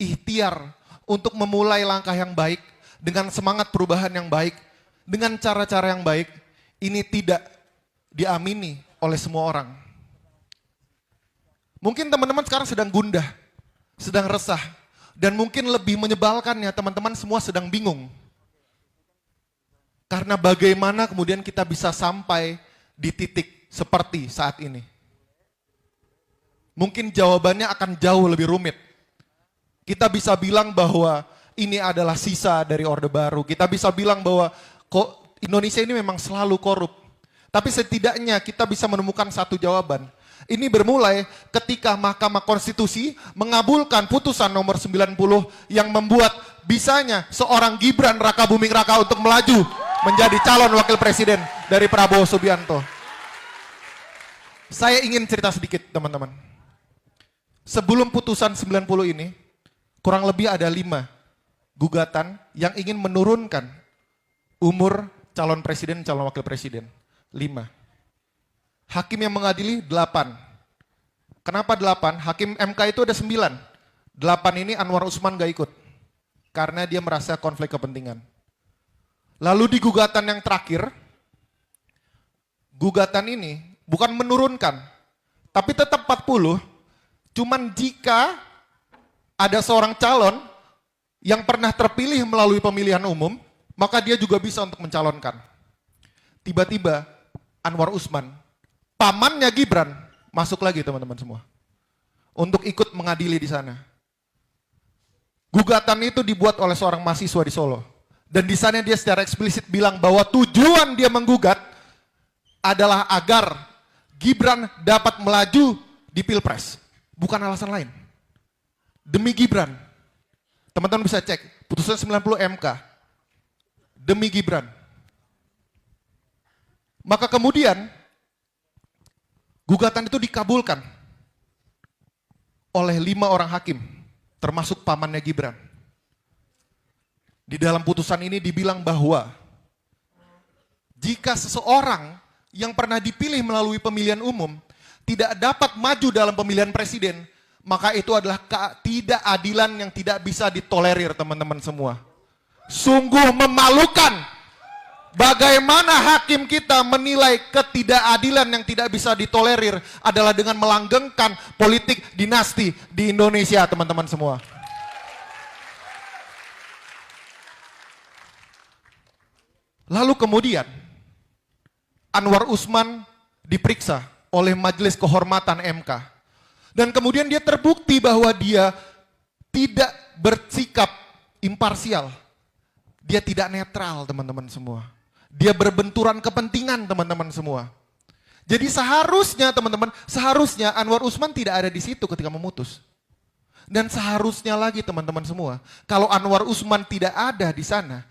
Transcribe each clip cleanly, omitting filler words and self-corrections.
ikhtiar untuk memulai langkah yang baik, dengan semangat perubahan yang baik, dengan cara-cara yang baik, ini tidak diamini oleh semua orang. Mungkin teman-teman sekarang sedang gundah, sedang resah, dan mungkin lebih menyebalkannya teman-teman semua sedang bingung. Karena bagaimana kemudian kita bisa sampai di titik seperti saat ini. Mungkin jawabannya akan jauh lebih rumit. Kita bisa bilang bahwa ini adalah sisa dari Orde Baru. Kita bisa bilang bahwa kok Indonesia ini memang selalu korup. Tapi setidaknya kita bisa menemukan satu jawaban. Ini bermulai ketika Mahkamah Konstitusi mengabulkan putusan nomor 90 yang membuat bisanya seorang Gibran Rakabuming Raka untuk melaju menjadi calon wakil presiden dari Prabowo Subianto. Saya ingin cerita sedikit teman-teman. Sebelum putusan 90 ini, kurang lebih ada 5 gugatan yang ingin menurunkan umur calon presiden, calon wakil presiden. 5. Hakim yang mengadili 8. Kenapa 8? Hakim MK itu ada 9. 8 ini Anwar Usman gak ikut. Karena dia merasa konflik kepentingan. Lalu di gugatan yang terakhir, gugatan ini bukan menurunkan, tapi tetap 40, cuman jika ada seorang calon yang pernah terpilih melalui pemilihan umum, maka dia juga bisa untuk mencalonkan. Tiba-tiba Anwar Usman, pamannya Gibran, masuk lagi teman-teman semua, untuk ikut mengadili di sana. Gugatan itu dibuat oleh seorang mahasiswa di Solo. Dan di sana dia secara eksplisit bilang bahwa tujuan dia menggugat adalah agar Gibran dapat melaju di Pilpres. Bukan alasan lain. Demi Gibran. Teman-teman bisa cek, putusan 90 MK. Demi Gibran. Maka kemudian, gugatan itu dikabulkan oleh 5 orang hakim, termasuk pamannya Gibran. Di dalam putusan ini dibilang bahwa jika seseorang yang pernah dipilih melalui pemilihan umum tidak dapat maju dalam pemilihan presiden, maka itu adalah ketidakadilan yang tidak bisa ditolerir teman-teman semua. Sungguh memalukan bagaimana hakim kita menilai ketidakadilan yang tidak bisa ditolerir adalah dengan melanggengkan politik dinasti di Indonesia teman-teman semua. Lalu kemudian Anwar Usman diperiksa oleh Majelis Kehormatan MK. Dan kemudian dia terbukti bahwa dia tidak bersikap imparsial. Dia tidak netral teman-teman semua. Dia berbenturan kepentingan teman-teman semua. Jadi seharusnya teman-teman, seharusnya Anwar Usman tidak ada di situ ketika memutus. Dan seharusnya lagi teman-teman semua, kalau Anwar Usman tidak ada di sana,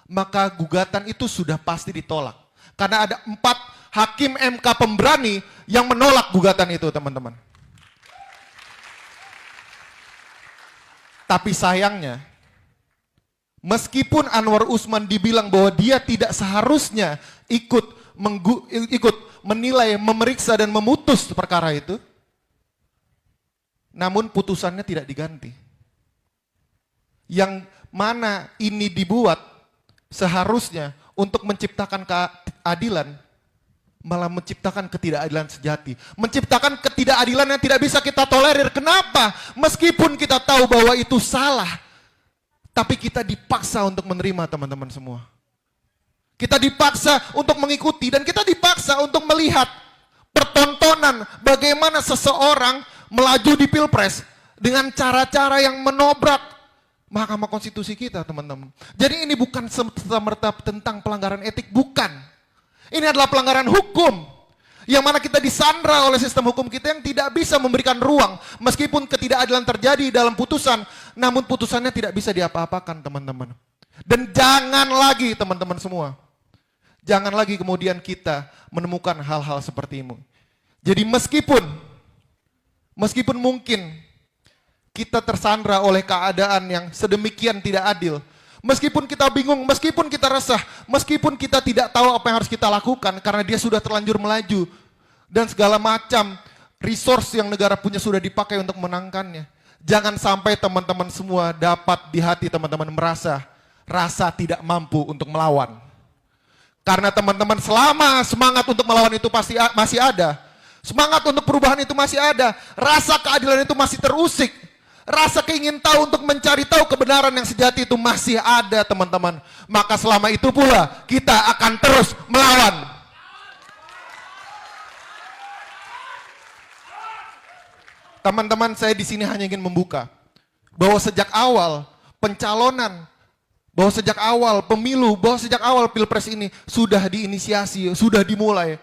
maka gugatan itu sudah pasti ditolak. Karena ada 4 hakim MK pemberani yang menolak gugatan itu teman-teman. Tapi sayangnya, meskipun Anwar Usman dibilang bahwa dia tidak seharusnya ikut menilai, memeriksa dan memutus perkara itu, namun putusannya tidak diganti. Yang mana ini dibuat seharusnya untuk menciptakan keadilan, malah menciptakan ketidakadilan sejati. Menciptakan ketidakadilan yang tidak bisa kita tolerir. Kenapa? Meskipun kita tahu bahwa itu salah, tapi kita dipaksa untuk menerima teman-teman semua. Kita dipaksa untuk mengikuti dan kita dipaksa untuk melihat pertontonan bagaimana seseorang melaju di Pilpres dengan cara-cara yang menobrak Mahkamah Konstitusi kita teman-teman. Jadi ini bukan serta-merta tentang pelanggaran etik, bukan. Ini adalah pelanggaran hukum. Yang mana kita disandra oleh sistem hukum kita yang tidak bisa memberikan ruang. Meskipun ketidakadilan terjadi dalam putusan, namun putusannya tidak bisa diapa-apakan teman-teman. Dan jangan lagi teman-teman semua. Jangan lagi kemudian kita menemukan hal-hal seperti ini. Jadi meskipun mungkin kita tersandra oleh keadaan yang sedemikian tidak adil. Meskipun kita bingung, meskipun kita resah, meskipun kita tidak tahu apa yang harus kita lakukan karena dia sudah terlanjur melaju. Dan segala macam resource yang negara punya sudah dipakai untuk menangkannya. Jangan sampai teman-teman semua dapat di hati teman-teman rasa tidak mampu untuk melawan. Karena teman-teman selama semangat untuk melawan itu masih ada. Semangat untuk perubahan itu masih ada. Rasa keadilan itu masih terusik. Rasa keingin tahu untuk mencari tahu kebenaran yang sejati itu masih ada teman-teman. Maka selama itu pula kita akan terus melawan. Teman-teman, saya di sini hanya ingin membuka bahwa sejak awal pencalonan, bahwa sejak awal pemilu, bahwa sejak awal pilpres ini sudah diinisiasi, sudah dimulai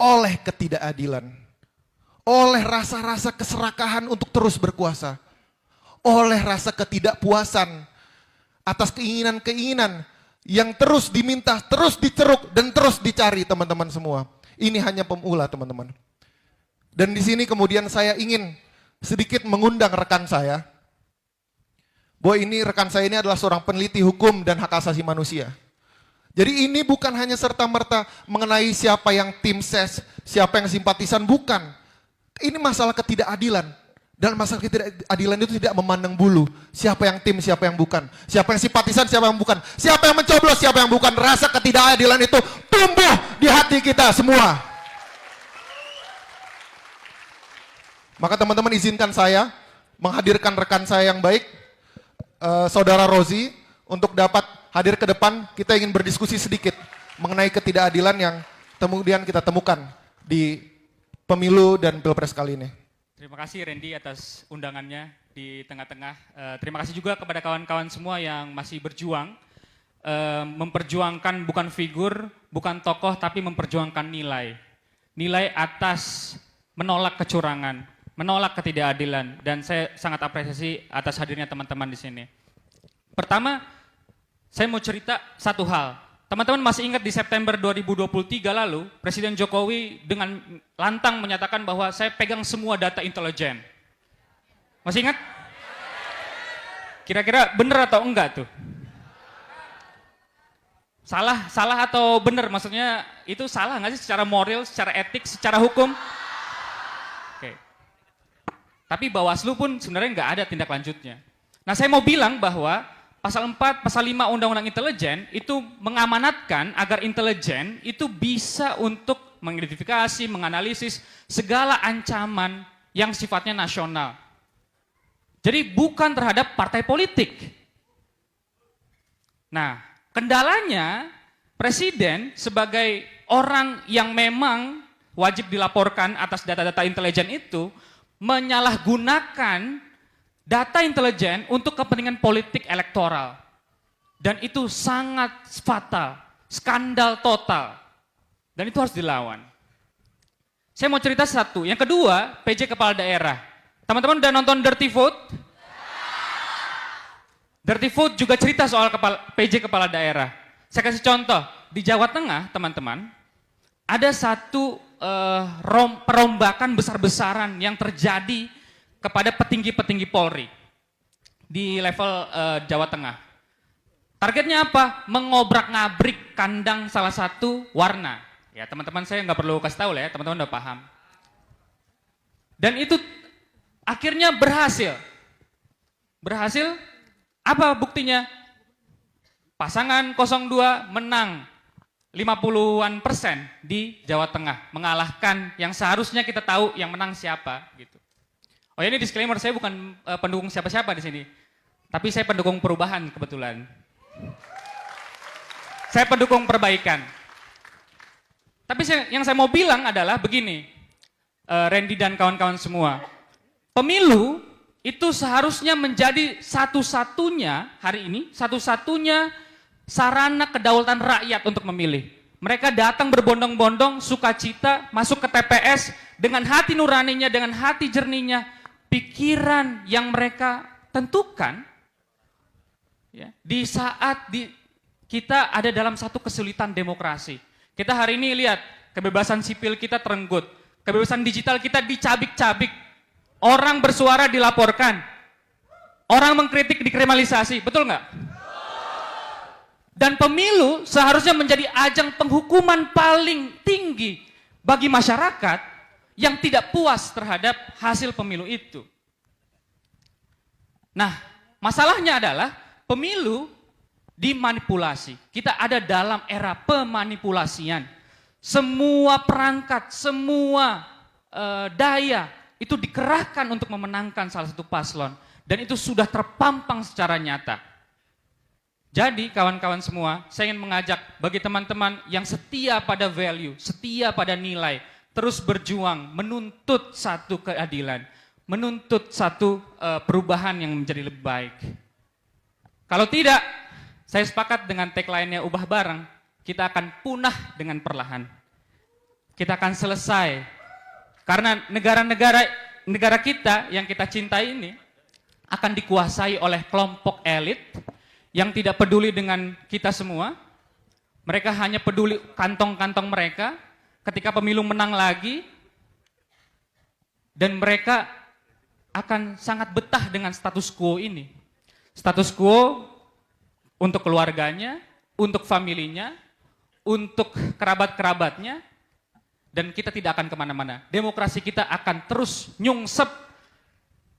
oleh ketidakadilan, oleh rasa-rasa keserakahan untuk terus berkuasa, oleh rasa ketidakpuasan atas keinginan-keinginan yang terus diminta, terus diceruk dan terus dicari teman-teman semua. Ini hanya pemula teman-teman. Dan di sini kemudian saya ingin sedikit mengundang rekan saya, bahwa ini rekan saya ini adalah seorang peneliti hukum dan hak asasi manusia. Jadi ini bukan hanya serta-merta mengenai siapa yang tim ses, siapa yang simpatisan, bukan. Ini masalah ketidakadilan. Dan masalah ketidakadilan itu tidak memandang bulu. Siapa yang tim, siapa yang bukan. Siapa yang simpatisan, siapa yang bukan. Siapa yang mencoblos, siapa yang bukan. Rasa ketidakadilan itu tumbuh di hati kita semua. Maka teman-teman izinkan saya menghadirkan rekan saya yang baik, Saudara Rozi, untuk dapat hadir ke depan. Kita ingin berdiskusi sedikit mengenai ketidakadilan yang kemudian kita temukan di pemilu dan pilpres kali ini. Terima kasih Randy atas undangannya di tengah-tengah. Terima kasih juga kepada kawan-kawan semua yang masih berjuang, memperjuangkan bukan figur, bukan tokoh, tapi memperjuangkan nilai. Nilai atas menolak kecurangan, menolak ketidakadilan, dan saya sangat apresiasi atas hadirnya teman-teman di sini. Pertama, saya mau cerita satu hal. Teman-teman masih ingat di September 2023 lalu, Presiden Jokowi dengan lantang menyatakan bahwa saya pegang semua data intelijen. Masih ingat? Kira-kira benar atau enggak tuh? Salah atau benar? Maksudnya itu salah nggak sih secara moral, secara etik, secara hukum? Oke. Tapi Bawaslu pun sebenarnya nggak ada tindak lanjutnya. Nah, saya mau bilang bahwa Pasal 4, Pasal 5 Undang-Undang Intelijen itu mengamanatkan agar intelijen itu bisa untuk mengidentifikasi, menganalisis segala ancaman yang sifatnya nasional. Jadi bukan terhadap partai politik. Nah, kendalanya Presiden sebagai orang yang memang wajib dilaporkan atas data-data intelijen itu menyalahgunakan data intelijen untuk kepentingan politik elektoral. Dan itu sangat fatal, skandal total. Dan itu harus dilawan. Saya mau cerita satu. Yang kedua, PJ Kepala Daerah. Teman-teman udah nonton Dirty Vote? Dirty Vote juga cerita soal PJ Kepala Daerah. Saya kasih contoh. Di Jawa Tengah, teman-teman, ada satu perombakan besar-besaran yang terjadi kepada petinggi-petinggi Polri di level Jawa Tengah. Targetnya apa? Mengobrak-ngabrik kandang salah satu warna. Ya, teman-teman saya nggak perlu kasih tahu lah ya, teman-teman udah paham. Dan itu akhirnya berhasil. Berhasil, apa buktinya? Pasangan 02 menang 50-an% di Jawa Tengah, mengalahkan yang seharusnya kita tahu yang menang siapa gitu. Oh, ini disclaimer, saya bukan pendukung siapa-siapa di sini. Tapi saya pendukung perubahan kebetulan. Saya pendukung perbaikan. Tapi yang saya mau bilang adalah begini, Randy dan kawan-kawan semua. Pemilu itu seharusnya menjadi satu-satunya hari ini, satu-satunya sarana kedaulatan rakyat untuk memilih. Mereka datang berbondong-bondong, sukacita, masuk ke TPS dengan hati nuraninya, dengan hati jernihnya, pikiran yang mereka tentukan, ya, di saat kita ada dalam satu kesulitan demokrasi. Kita hari ini lihat, kebebasan sipil kita terenggut, kebebasan digital kita dicabik-cabik, orang bersuara dilaporkan, orang mengkritik dikriminalisasi, betul nggak? Dan pemilu seharusnya menjadi ajang penghukuman paling tinggi bagi masyarakat yang tidak puas terhadap hasil pemilu itu. Nah, masalahnya adalah pemilu dimanipulasi. Kita ada dalam era pemanipulasian. Semua perangkat, semua daya itu dikerahkan untuk memenangkan salah satu paslon. Dan itu sudah terpampang secara nyata. Jadi kawan-kawan semua, saya ingin mengajak bagi teman-teman yang setia pada value, setia pada nilai, terus berjuang menuntut satu keadilan, menuntut satu perubahan yang menjadi lebih baik. Kalau tidak, saya sepakat dengan tagline-nya ubah bareng, kita akan punah dengan perlahan. Kita akan selesai. Karena negara kita yang kita cintai ini akan dikuasai oleh kelompok elit yang tidak peduli dengan kita semua. Mereka hanya peduli kantong-kantong mereka. Ketika pemilu menang lagi, dan mereka akan sangat betah dengan status quo ini. Status quo untuk keluarganya, untuk familinya, untuk kerabat-kerabatnya, dan kita tidak akan kemana-mana. Demokrasi kita akan terus nyungsep,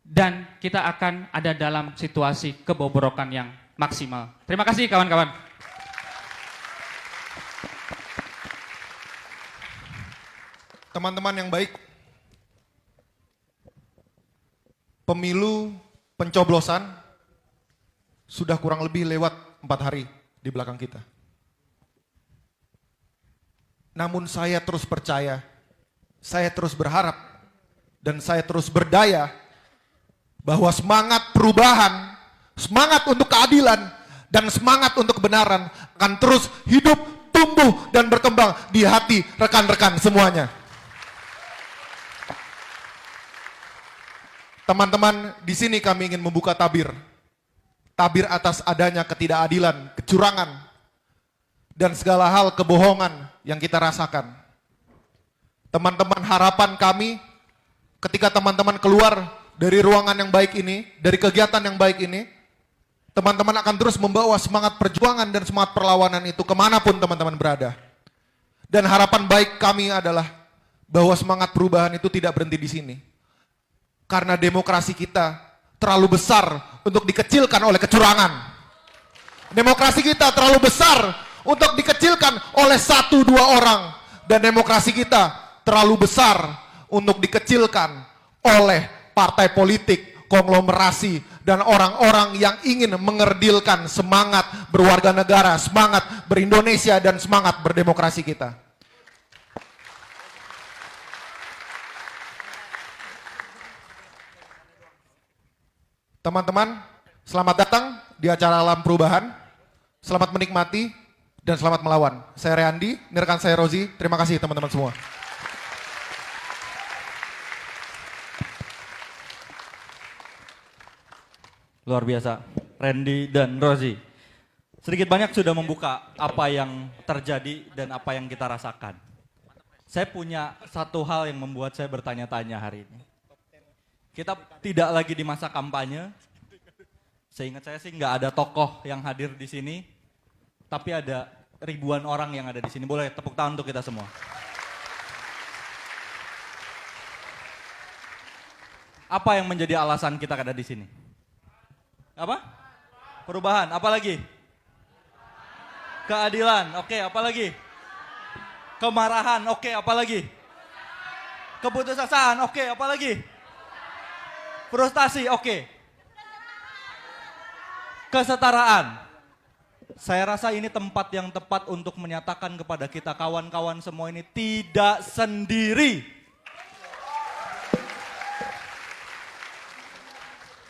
dan kita akan ada dalam situasi kebobrokan yang maksimal. Terima kasih kawan-kawan. Teman-teman yang baik, pemilu pencoblosan sudah kurang lebih lewat 4 hari di belakang kita. Namun saya terus percaya, saya terus berharap, dan saya terus berdaya bahwa semangat perubahan, semangat untuk keadilan, dan semangat untuk kebenaran akan terus hidup, tumbuh, dan berkembang di hati rekan-rekan semuanya. Teman-teman, di sini kami ingin membuka tabir. Tabir atas adanya ketidakadilan, kecurangan, dan segala hal kebohongan yang kita rasakan. Teman-teman, harapan kami ketika teman-teman keluar dari ruangan yang baik ini, dari kegiatan yang baik ini, teman-teman akan terus membawa semangat perjuangan dan semangat perlawanan itu kemanapun teman-teman berada. Dan harapan baik kami adalah bahwa semangat perubahan itu tidak berhenti di sini. Karena demokrasi kita terlalu besar untuk dikecilkan oleh kecurangan. Demokrasi kita terlalu besar untuk dikecilkan oleh 1-2 orang. Dan demokrasi kita terlalu besar untuk dikecilkan oleh partai politik, konglomerasi, dan orang-orang yang ingin mengerdilkan semangat berwarga negara, semangat berindonesia, dan semangat berdemokrasi kita. Teman-teman, selamat datang di acara Alam Perubahan. Selamat menikmati dan selamat melawan. Saya Reandi, ini rekan saya Rozi. Terima kasih teman-teman semua. Luar biasa, Randy dan Rozi. Sedikit banyak sudah membuka apa yang terjadi dan apa yang kita rasakan. Saya punya satu hal yang membuat saya bertanya-tanya hari ini. Kita tidak lagi di masa kampanye. Seingat saya sih nggak ada tokoh yang hadir di sini, tapi ada ribuan orang yang ada di sini. Boleh tepuk tangan untuk kita semua. Apa yang menjadi alasan kita ada di sini? Apa? Perubahan. Apa lagi? Keadilan. Oke, apa lagi? Kemarahan. Oke, apa lagi? Keputusasaan. Oke, apa lagi? Frustasi. Oke. Kesetaraan. Saya rasa ini tempat yang tepat untuk menyatakan kepada kita kawan-kawan semua ini tidak sendiri.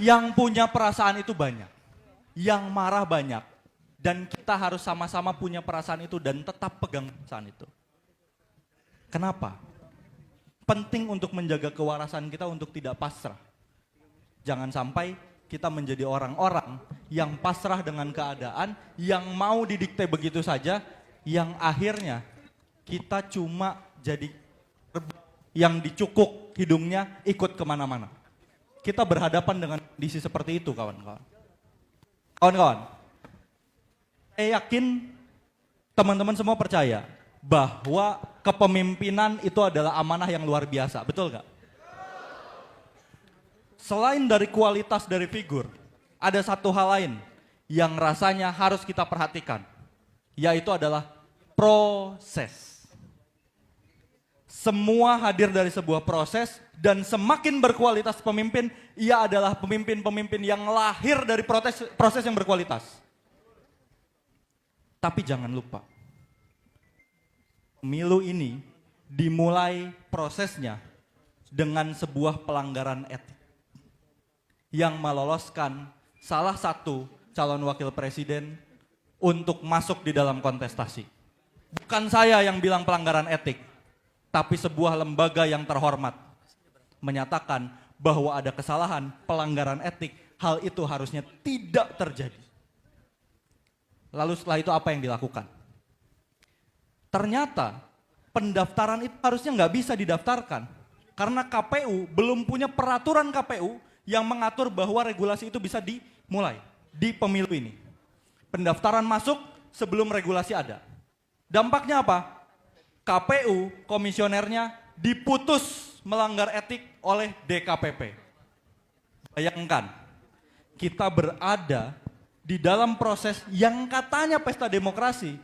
Yang punya perasaan itu banyak, yang marah banyak, dan kita harus sama-sama punya perasaan itu dan tetap pegang perasaan itu. Kenapa? Penting untuk menjaga kewarasan kita untuk tidak pasrah. Jangan sampai kita menjadi orang-orang yang pasrah dengan keadaan, yang mau didikte begitu saja, yang akhirnya kita cuma jadi yang dicukuk hidungnya ikut kemana-mana. Kita berhadapan dengan kondisi seperti itu, kawan-kawan. Kawan-kawan, saya yakin teman-teman semua percaya bahwa kepemimpinan itu adalah amanah yang luar biasa, betul gak? Selain dari kualitas dari figur, ada satu hal lain yang rasanya harus kita perhatikan, yaitu adalah proses. Semua hadir dari sebuah proses, dan semakin berkualitas pemimpin, ia adalah pemimpin-pemimpin yang lahir dari proses yang berkualitas. Tapi jangan lupa, pemilu ini dimulai prosesnya dengan sebuah pelanggaran etik yang meloloskan salah satu calon wakil presiden untuk masuk di dalam kontestasi. Bukan saya yang bilang pelanggaran etik, tapi sebuah lembaga yang terhormat menyatakan bahwa ada kesalahan pelanggaran etik, hal itu harusnya tidak terjadi. Lalu setelah itu apa yang dilakukan? Ternyata pendaftaran itu harusnya nggak bisa didaftarkan karena KPU belum punya peraturan KPU yang mengatur bahwa regulasi itu bisa dimulai di pemilu ini. Pendaftaran masuk sebelum regulasi ada. Dampaknya apa? KPU komisionernya diputus melanggar etik oleh DKPP. Bayangkan, kita berada di dalam proses yang katanya pesta demokrasi,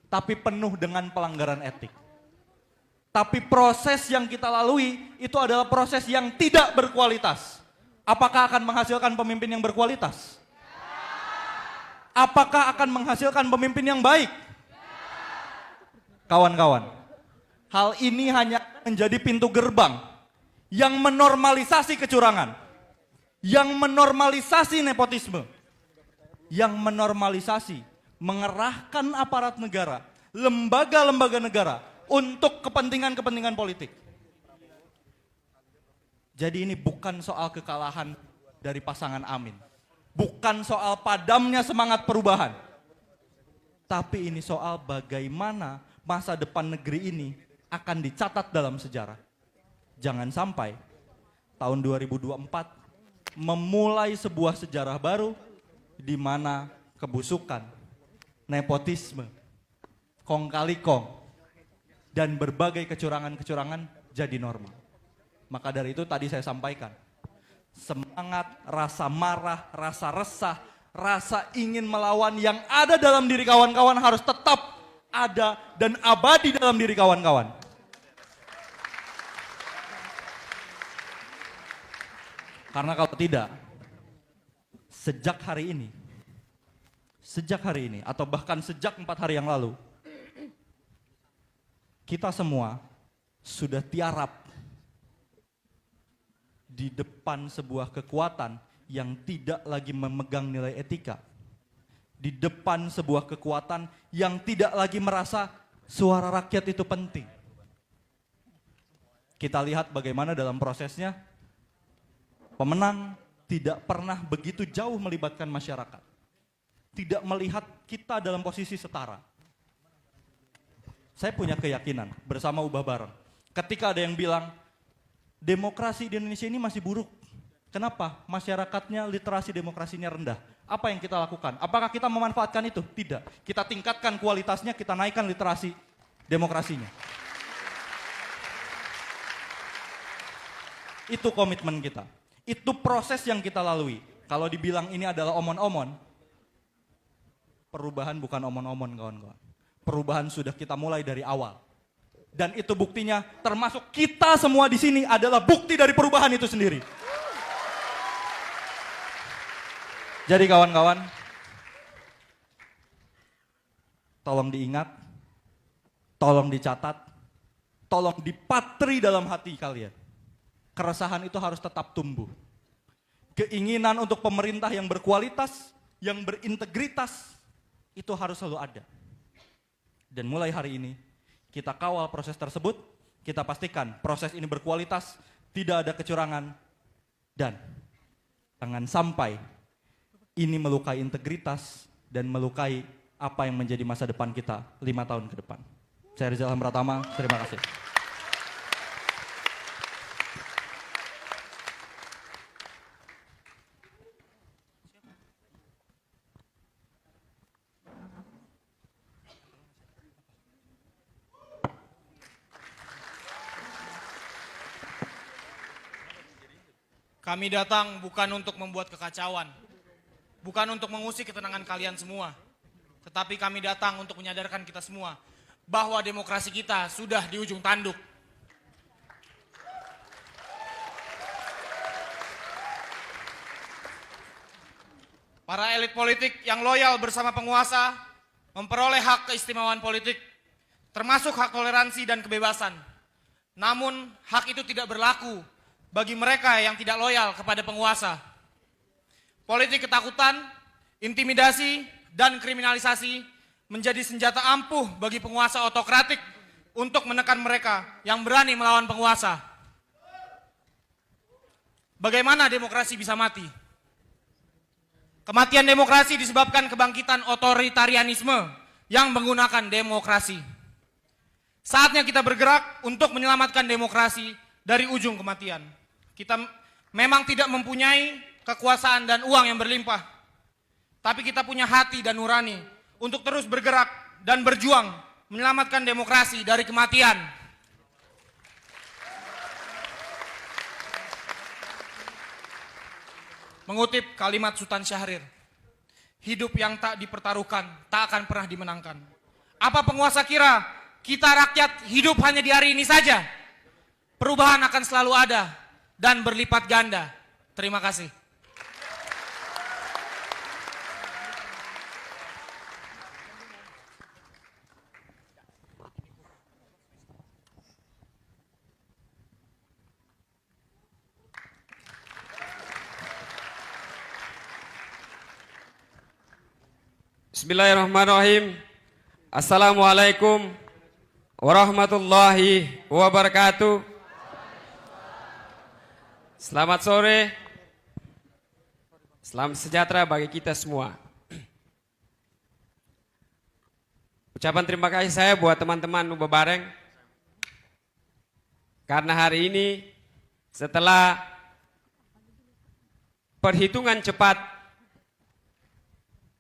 tapi penuh dengan pelanggaran etik. Tapi proses yang kita lalui itu adalah proses yang tidak berkualitas. Apakah akan menghasilkan pemimpin yang berkualitas? Apakah akan menghasilkan pemimpin yang baik? Kawan-kawan, hal ini hanya menjadi pintu gerbang yang menormalisasi kecurangan, yang menormalisasi nepotisme, yang menormalisasi mengerahkan aparat negara, lembaga-lembaga negara untuk kepentingan-kepentingan politik. Jadi ini bukan soal kekalahan dari pasangan Amin. Bukan soal padamnya semangat perubahan. Tapi ini soal bagaimana masa depan negeri ini akan dicatat dalam sejarah. Jangan sampai tahun 2024 memulai sebuah sejarah baru di mana kebusukan, nepotisme, kong kali kong, dan berbagai kecurangan-kecurangan jadi normal. Maka dari itu tadi saya sampaikan, semangat, rasa marah, rasa resah, rasa ingin melawan yang ada dalam diri kawan-kawan harus tetap ada dan abadi dalam diri kawan-kawan. Karena kalau tidak, sejak hari ini, atau bahkan sejak 4 hari yang lalu, kita semua sudah tiarap di depan sebuah kekuatan yang tidak lagi memegang nilai etika. Di depan sebuah kekuatan yang tidak lagi merasa suara rakyat itu penting. Kita lihat bagaimana dalam prosesnya, pemenang tidak pernah begitu jauh melibatkan masyarakat. Tidak melihat kita dalam posisi setara. Saya punya keyakinan bersama Ubah Bareng. Ketika ada yang bilang, demokrasi di Indonesia ini masih buruk. Kenapa? Masyarakatnya literasi demokrasinya rendah. Apa yang kita lakukan? Apakah kita memanfaatkan itu? Tidak. Kita tingkatkan kualitasnya, kita naikkan literasi demokrasinya. Itu komitmen kita. Itu proses yang kita lalui. Kalau dibilang ini adalah omon-omon, perubahan bukan omon-omon, kawan-kawan. Perubahan sudah kita mulai dari awal. Dan itu buktinya, termasuk kita semua di sini adalah bukti dari perubahan itu sendiri. Jadi kawan-kawan, tolong diingat, tolong dicatat, tolong dipatri dalam hati kalian. Keresahan itu harus tetap tumbuh. Keinginan untuk pemerintah yang berkualitas, yang berintegritas, itu harus selalu ada. Dan mulai hari ini, kita kawal proses tersebut, kita pastikan proses ini berkualitas, tidak ada kecurangan, dan jangan sampai ini melukai integritas dan melukai apa yang menjadi masa depan kita 5 tahun ke depan. Saya Rizal Pratama, terima kasih. Kami datang bukan untuk membuat kekacauan, bukan untuk mengusik ketenangan kalian semua. Tetapi kami datang untuk menyadarkan kita semua bahwa demokrasi kita sudah di ujung tanduk. Para elit politik yang loyal bersama penguasa memperoleh hak keistimewaan politik, termasuk hak toleransi dan kebebasan. Namun, hak itu tidak berlaku bagi mereka yang tidak loyal kepada penguasa. Politik ketakutan, intimidasi, dan kriminalisasi menjadi senjata ampuh bagi penguasa otokratik untuk menekan mereka yang berani melawan penguasa. Bagaimana demokrasi bisa mati? Kematian demokrasi disebabkan kebangkitan otoritarianisme yang menggunakan demokrasi. Saatnya kita bergerak untuk menyelamatkan demokrasi dari ujung kematian. Kita memang tidak mempunyai kekuasaan dan uang yang berlimpah, tapi kita punya hati dan nurani untuk terus bergerak dan berjuang menyelamatkan demokrasi dari kematian. Mengutip kalimat Sultan Syahrir, hidup yang tak dipertaruhkan tak akan pernah dimenangkan. Apa penguasa kira kita rakyat hidup hanya di hari ini saja? Perubahan akan selalu ada dan berlipat ganda. Terima kasih. Bismillahirrahmanirrahim. Assalamualaikum warahmatullahi wabarakatuh. Selamat sore. Salam sejahtera bagi kita semua. Ucapan terima kasih saya buat teman-teman Nuba Bareng. Karena hari ini setelah perhitungan cepat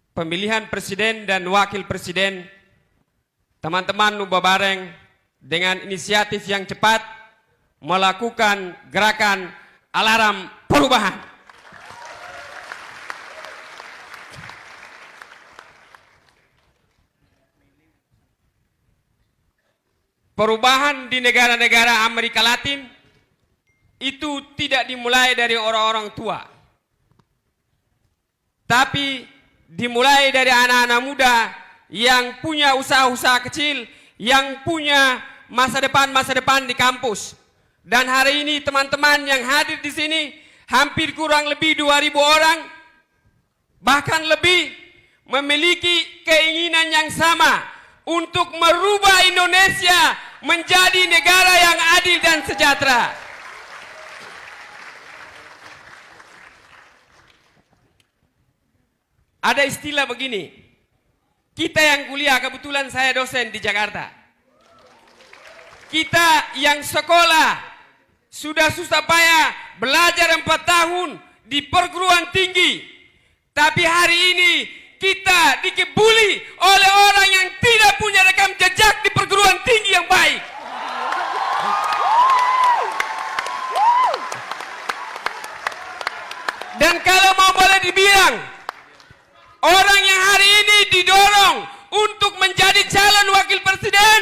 pemilihan presiden dan wakil presiden, teman-teman Nuba Bareng dengan inisiatif yang cepat melakukan gerakan alarm perubahan. Perubahan di negara-negara Amerika Latin itu tidak dimulai dari orang-orang tua, tapi dimulai dari anak-anak muda yang punya usaha-usaha kecil, yang punya masa depan di kampus. Dan hari ini teman-teman yang hadir di sini hampir kurang lebih 2.000 orang, bahkan lebih, memiliki keinginan yang sama untuk merubah Indonesia menjadi negara yang adil dan sejahtera. Ada istilah begini, kita yang kuliah, kebetulan saya dosen di Jakarta, kita yang sekolah sudah susah payah belajar 4 tahun di perguruan tinggi, tapi hari ini kita dikebuli oleh orang yang tidak punya rekam jejak di perguruan tinggi yang baik. Dan kalau mau boleh dibilang, orang yang hari ini didorong untuk menjadi calon wakil presiden,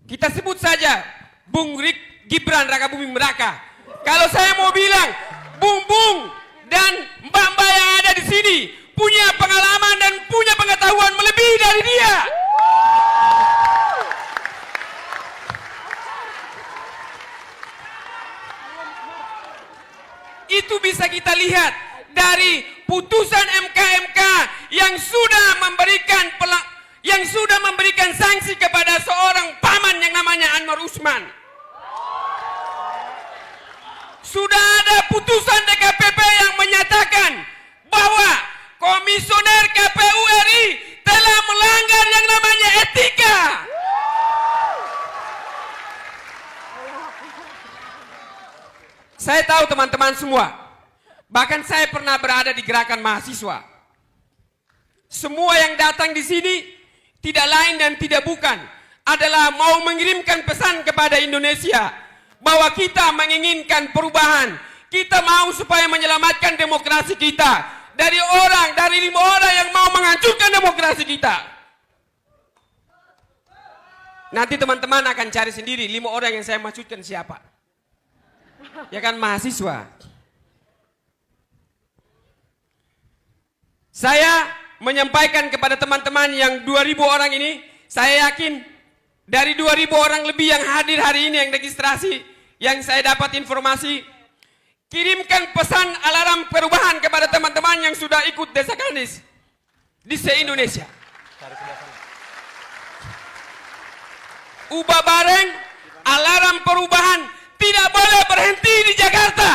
kita sebut saja Bung Gibran Rakabuming Raka. Kalau saya mau bilang, Bung dan mbak-mbak yang ada di sini punya pengalaman dan punya pengetahuan melebihi dari dia. Itu bisa kita lihat dari putusan MK yang sudah memberikan sanksi kepada seorang paman yang namanya Anwar Usman. Sudah ada putusan DKPP yang menyatakan bahwa komisioner KPU RI telah melanggar yang namanya etika. Saya tahu teman-teman semua, bahkan saya pernah berada di gerakan mahasiswa. Semua yang datang di sini tidak lain dan tidak bukan adalah mau mengirimkan pesan kepada Indonesia bahwa kita menginginkan perubahan, kita mau supaya menyelamatkan demokrasi kita dari 5 orang yang mau menghancurkan demokrasi kita. Nanti teman-teman akan cari sendiri 5 orang yang saya maksudkan siapa. Ya kan, mahasiswa. Saya menyampaikan kepada teman-teman yang 2.000 orang ini, saya yakin dari 2.000 orang lebih yang hadir hari ini yang registrasi, yang saya dapat informasi, kirimkan pesan alarm perubahan kepada teman-teman yang sudah ikut Desa Kandis di se-Indonesia. Ubah bareng, alarm perubahan tidak boleh berhenti di Jakarta.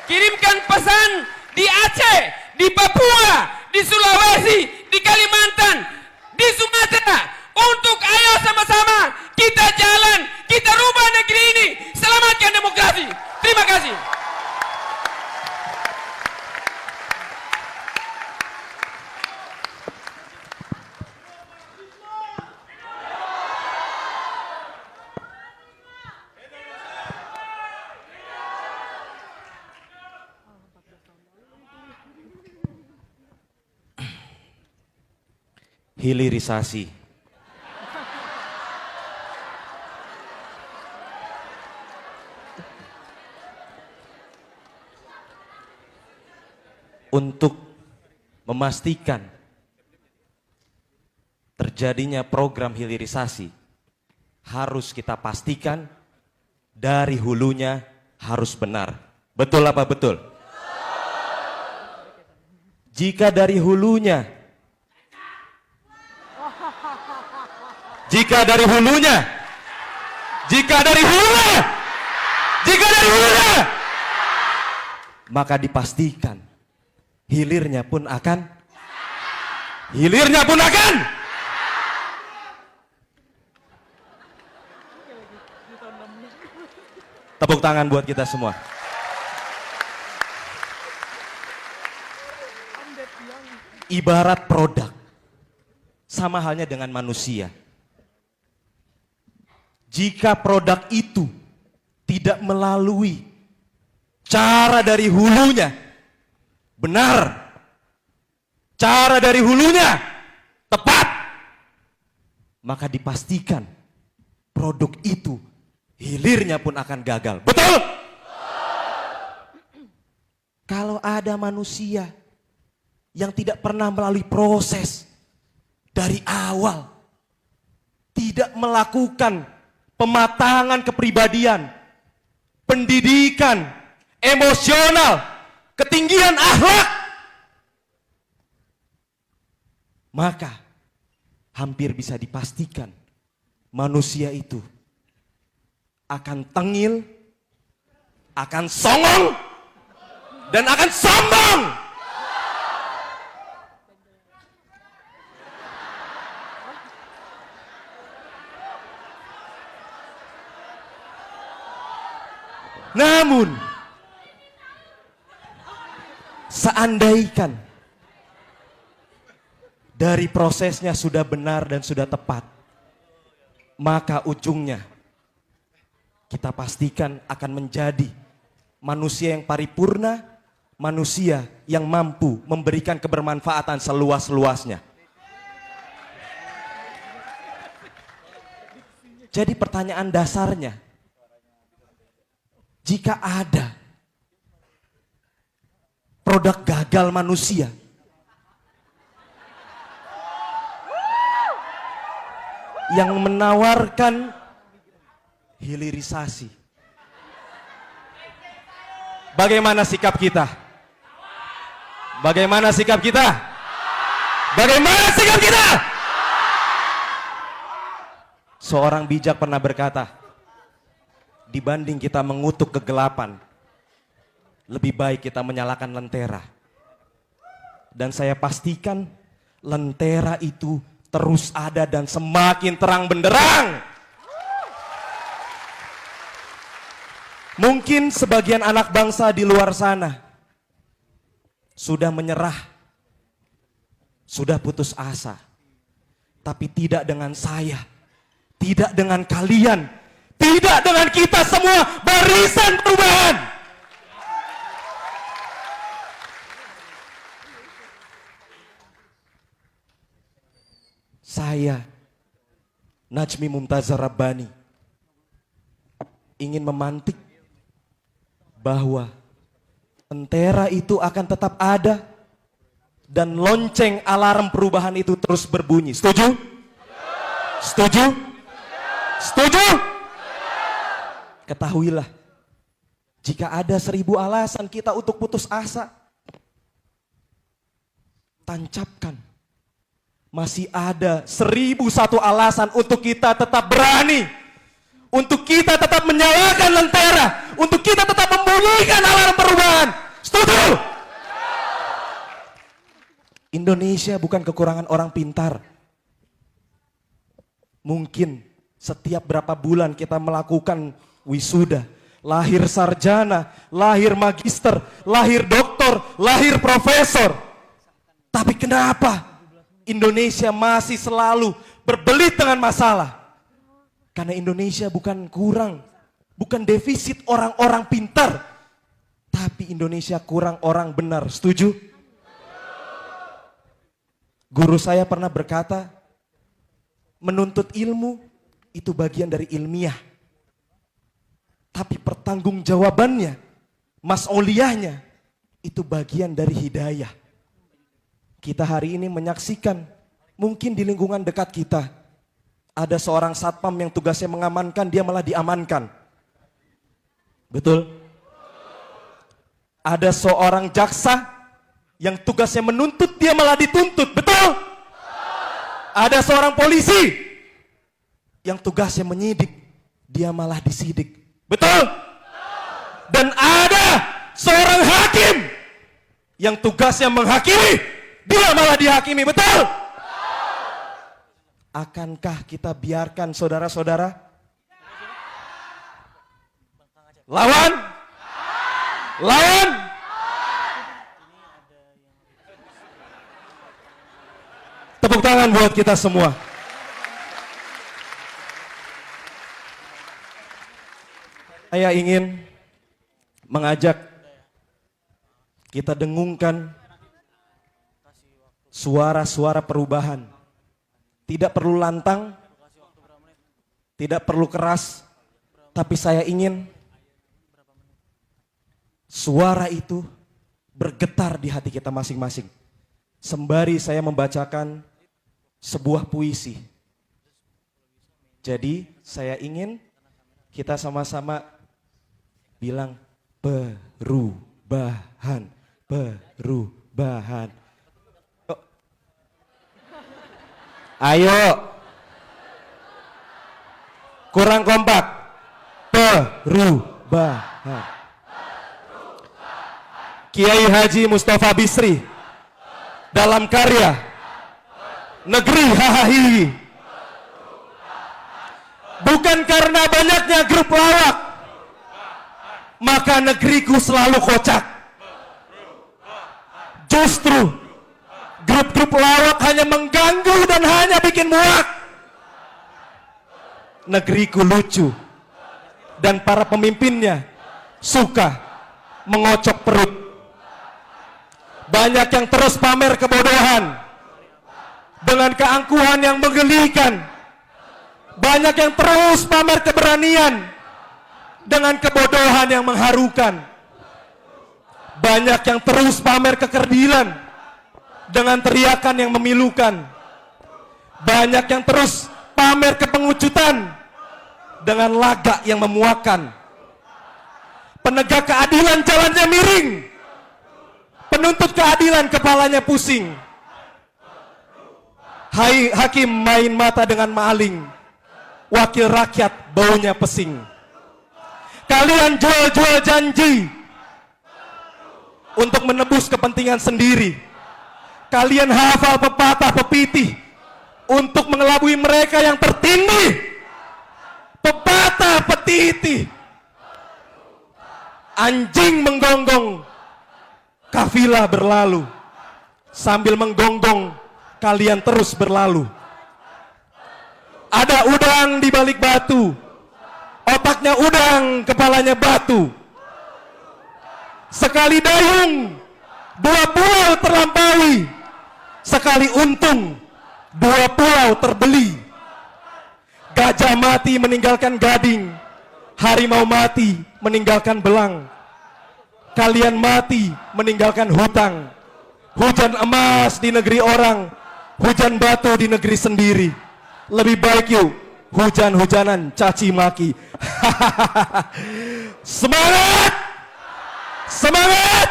Kirimkan pesan di Aceh, di Papua, di Sulawesi, di Kalimantan, di Sumatera, untuk ayo sama-sama kita jalan, kita rubah negeri ini, selamatkan demokrasi. Terima kasih. Hilirisasi. Untuk memastikan terjadinya program hilirisasi, harus kita pastikan dari hulunya harus benar. Betul apa betul? Jika dari hulunya maka dipastikan hilirnya pun akan tepuk tangan buat kita semua. Ibarat produk, sama halnya dengan manusia. Jika produk itu tidak melalui cara dari hulunya benar, cara dari hulunya tepat, maka dipastikan produk itu hilirnya pun akan gagal. Betul? Kalau ada manusia yang tidak pernah melalui proses dari awal, tidak melakukan pematangan kepribadian, pendidikan, emosional, ketinggian akhlak, maka hampir bisa dipastikan manusia itu akan tengil, akan songong, dan akan sombong. Namun, seandaikan dari prosesnya sudah benar dan sudah tepat, maka ujungnya kita pastikan akan menjadi manusia yang paripurna, manusia yang mampu memberikan kebermanfaatan seluas-luasnya. Jadi pertanyaan dasarnya, jika ada produk gagal manusia yang menawarkan hilirisasi, bagaimana sikap kita? Bagaimana sikap kita? Bagaimana sikap kita? Seorang bijak pernah berkata, dibanding kita mengutuk kegelapan, lebih baik kita menyalakan lentera. Dan saya pastikan lentera itu terus ada dan semakin terang benderang. Mungkin sebagian anak bangsa di luar sana sudah menyerah, sudah putus asa. Tapi tidak dengan saya, tidak dengan kalian, Tidak dengan kita semua barisan perubahan. Saya, Najmi Mumtazah Rabbani, ingin memantik bahwa Lentera itu akan tetap ada dan lonceng alarm perubahan itu terus berbunyi. Setuju? Setuju? Setuju? Ketahuilah, jika ada 1000 alasan kita untuk putus asa, tancapkan. Masih ada 1001 alasan untuk kita tetap berani, untuk kita tetap menyalakan Lentera, untuk kita tetap membunyikan alarm perubahan. Setuju? Indonesia bukan kekurangan orang pintar. Mungkin setiap berapa bulan kita melakukan wisuda, lahir sarjana, lahir magister, lahir doktor, lahir profesor. Tapi kenapa Indonesia masih selalu berbelit dengan masalah? Karena Indonesia bukan kurang, bukan defisit orang-orang pintar, tapi Indonesia kurang orang benar. Setuju? Guru saya pernah berkata, menuntut ilmu itu bagian dari ilmiah. Tapi pertanggungjawabannya, mas'uliyahnya, itu bagian dari hidayah. Kita hari ini menyaksikan, mungkin di lingkungan dekat kita, ada seorang satpam yang tugasnya mengamankan, dia malah diamankan. Betul? Ada seorang jaksa yang tugasnya menuntut, dia malah dituntut. Betul? Ada seorang polisi yang tugasnya menyidik, dia malah disidik. Betul? Dan ada seorang hakim yang tugasnya menghakimi, dia malah dihakimi. Betul? Akankah kita biarkan saudara-saudara lawan? Lawan? Tepuk tangan buat kita semua. Saya ingin mengajak kita dengungkan suara-suara perubahan. Tidak perlu lantang, tidak perlu keras, tapi saya ingin suara itu bergetar di hati kita masing-masing. Sembari saya membacakan sebuah puisi. Jadi saya ingin kita sama-sama bilang perubahan, perubahan. Ayo. Kurang kompak. Perubahan. Kiai Haji Mustafa Bisri dalam karya Negeri Hahahi. Bukan karena banyaknya grup lawak, maka negeriku selalu kocak. Justru grup-grup lawak hanya mengganggu dan hanya bikin muak. Negeriku lucu dan para pemimpinnya suka mengocok perut. Banyak yang terus pamer kebodohan dengan keangkuhan yang menggelikan. Banyak yang terus pamer keberanian dengan kebodohan yang mengharukan. Banyak yang terus pamer kekerdilan dengan teriakan yang memilukan. Banyak yang terus pamer kepengucutan dengan lagak yang memuakan. Penegak keadilan jalannya miring, penuntut keadilan kepalanya pusing. Hai hakim main mata dengan maling, wakil rakyat baunya pesing. Kalian jual-jual janji untuk menebus kepentingan sendiri. Kalian hafal pepatah pepitih untuk mengelabui mereka yang tertindih. Pepatah petitih, anjing menggonggong, kafilah berlalu. Sambil menggonggong, kalian terus berlalu. Ada udang di balik batu, Otaknya udang, kepalanya batu. Sekali dayung, 2 pulau terlampaui. Sekali untung, 2 pulau terbeli. Gajah mati meninggalkan gading. Harimau mati meninggalkan belang. Kalian mati meninggalkan hutang. Hujan emas di negeri orang, hujan batu di negeri sendiri. Lebih baik yuk hujan-hujanan caci maki. Semangat! Semangat!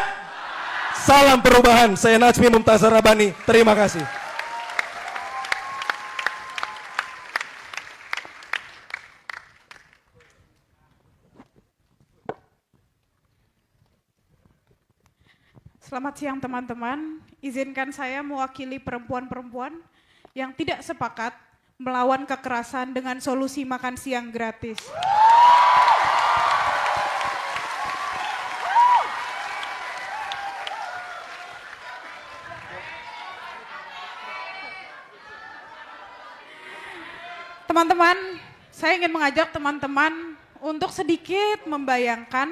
Salam perubahan. Saya Najmi Mumtazar Rabbani. Terima kasih. Selamat siang teman-teman, izinkan saya mewakili perempuan-perempuan yang tidak sepakat melawan kekerasan dengan solusi makan siang gratis. Teman-teman, saya ingin mengajak teman-teman untuk sedikit membayangkan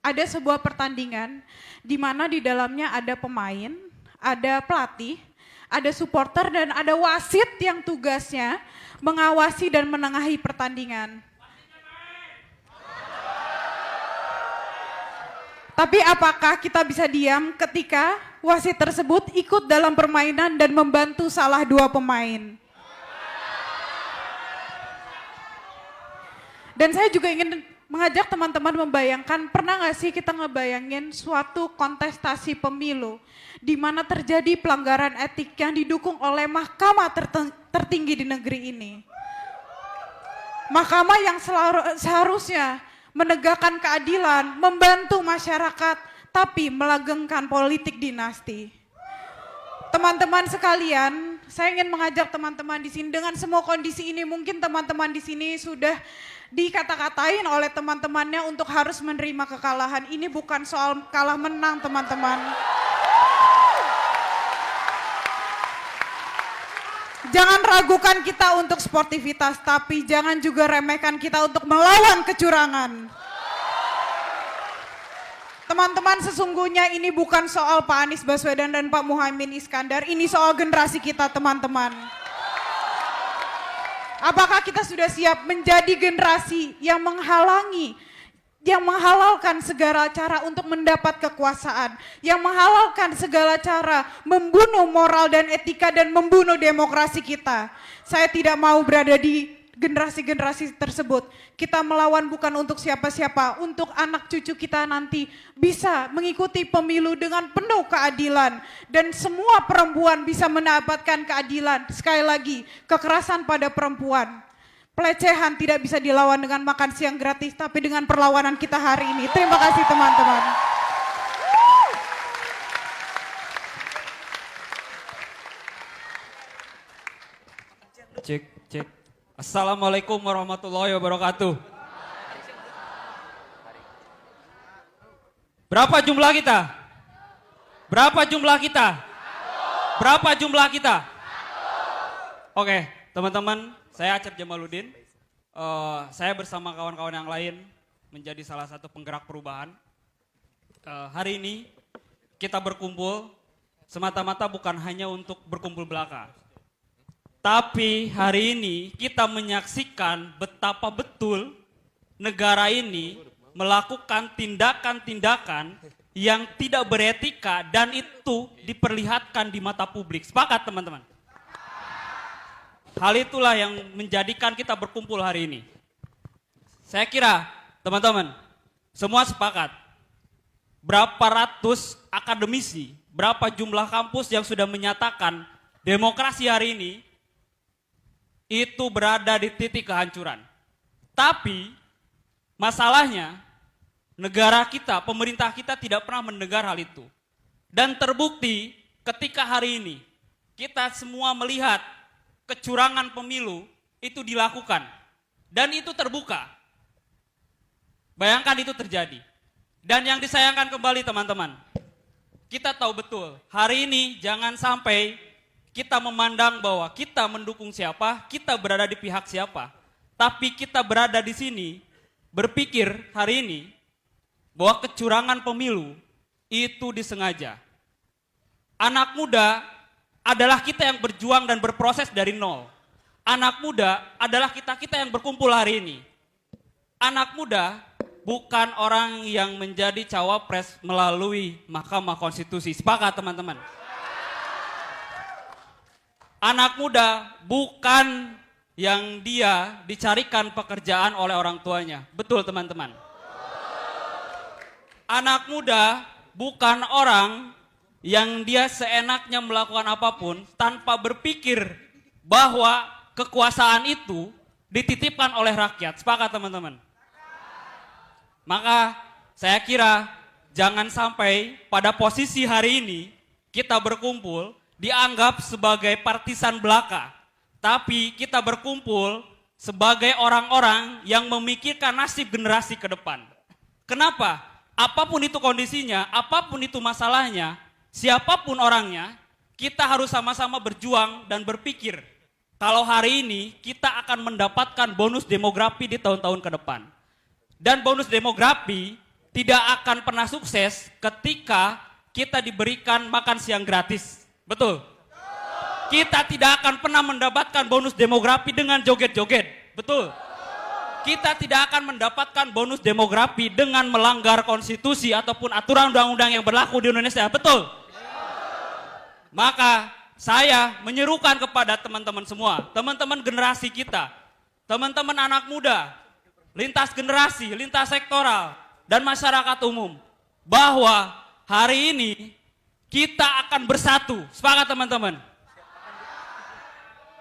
ada sebuah pertandingan di mana di dalamnya ada pemain, ada pelatih, ada supporter, dan ada wasit yang tugasnya mengawasi dan menengahi pertandingan. Tapi apakah kita bisa diam ketika wasit tersebut ikut dalam permainan dan membantu salah 2 pemain? Dan saya juga ingin mengajak teman-teman membayangkan, pernah nggak sih kita ngebayangin suatu kontestasi pemilu di mana terjadi pelanggaran etik yang didukung oleh mahkamah tertinggi di negeri ini. Mahkamah yang seharusnya menegakkan keadilan, membantu masyarakat, tapi melanggengkan politik dinasti. Teman-teman sekalian, saya ingin mengajak teman-teman di sini dengan semua kondisi ini, mungkin teman-teman di sini sudah dikata-katain oleh teman-temannya untuk harus menerima kekalahan. Ini bukan soal kalah menang, teman-teman. Jangan ragukan kita untuk sportivitas, tapi jangan juga remehkan kita untuk melawan kecurangan. Teman-teman, sesungguhnya ini bukan soal Pak Anies Baswedan dan Pak Muhaimin Iskandar, ini soal generasi kita, teman-teman. Apakah kita sudah siap menjadi generasi yang menghalangi, yang menghalalkan segala cara untuk mendapat kekuasaan, yang menghalalkan segala cara membunuh moral dan etika dan membunuh demokrasi kita? Saya tidak mau berada di generasi-generasi tersebut. Kita melawan bukan untuk siapa-siapa, untuk anak cucu kita nanti bisa mengikuti pemilu dengan penuh keadilan dan semua perempuan bisa mendapatkan keadilan. Sekali lagi, kekerasan pada perempuan, pelecehan tidak bisa dilawan dengan makan siang gratis, tapi dengan perlawanan kita hari ini. Terima kasih teman-teman. Cek, cek. Assalamualaikum warahmatullahi wabarakatuh. Berapa jumlah kita? Berapa jumlah kita? Berapa jumlah kita? Oke, teman-teman, saya Acep Jamaluddin. Saya bersama kawan-kawan yang lain menjadi salah satu penggerak perubahan. Hari ini kita berkumpul semata-mata bukan hanya untuk berkumpul belaka. Tapi hari ini kita menyaksikan betapa betul negara ini melakukan tindakan-tindakan yang tidak beretika dan itu diperlihatkan di mata publik. Sepakat teman-teman? Hal itulah yang menjadikan kita berkumpul hari ini. Saya kira teman-teman semua sepakat. Berapa ratus akademisi, berapa jumlah kampus yang sudah menyatakan demokrasi hari ini itu berada di titik kehancuran. Tapi masalahnya negara kita, pemerintah kita tidak pernah mendengar hal itu. Dan terbukti ketika hari ini kita semua melihat kecurangan pemilu itu dilakukan. Dan itu terbuka. Bayangkan itu terjadi. Dan yang disayangkan kembali teman-teman, kita tahu betul hari ini jangan sampai kita memandang bahwa kita mendukung siapa, kita berada di pihak siapa. Tapi kita berada di sini berpikir hari ini bahwa kecurangan pemilu itu disengaja. Anak muda adalah kita yang berjuang dan berproses dari nol. Anak muda adalah kita-kita yang berkumpul hari ini. Anak muda bukan orang yang menjadi cawapres melalui Mahkamah Konstitusi. Sepakat teman-teman? Anak muda bukan yang dia dicarikan pekerjaan oleh orang tuanya. Betul teman-teman? Anak muda bukan orang yang dia seenaknya melakukan apapun tanpa berpikir bahwa kekuasaan itu dititipkan oleh rakyat. Sepakat teman-teman? Maka saya kira jangan sampai pada posisi hari ini kita berkumpul dianggap sebagai partisan belaka. Tapi kita berkumpul sebagai orang-orang yang memikirkan nasib generasi ke depan. Kenapa? Apapun itu kondisinya, apapun itu masalahnya, siapapun orangnya, kita harus sama-sama berjuang dan berpikir kalau hari ini kita akan mendapatkan bonus demografi di tahun-tahun ke depan. Dan bonus demografi tidak akan pernah sukses ketika kita diberikan makan siang gratis. Betul? Kita tidak akan pernah mendapatkan bonus demografi dengan joget-joget. Betul? Kita tidak akan mendapatkan bonus demografi dengan melanggar konstitusi ataupun aturan undang-undang yang berlaku di Indonesia. Betul? Maka saya menyerukan kepada teman-teman semua, teman-teman generasi kita, teman-teman anak muda, lintas generasi, lintas sektoral, dan masyarakat umum, bahwa hari ini kita akan bersatu. Sepakat teman-teman?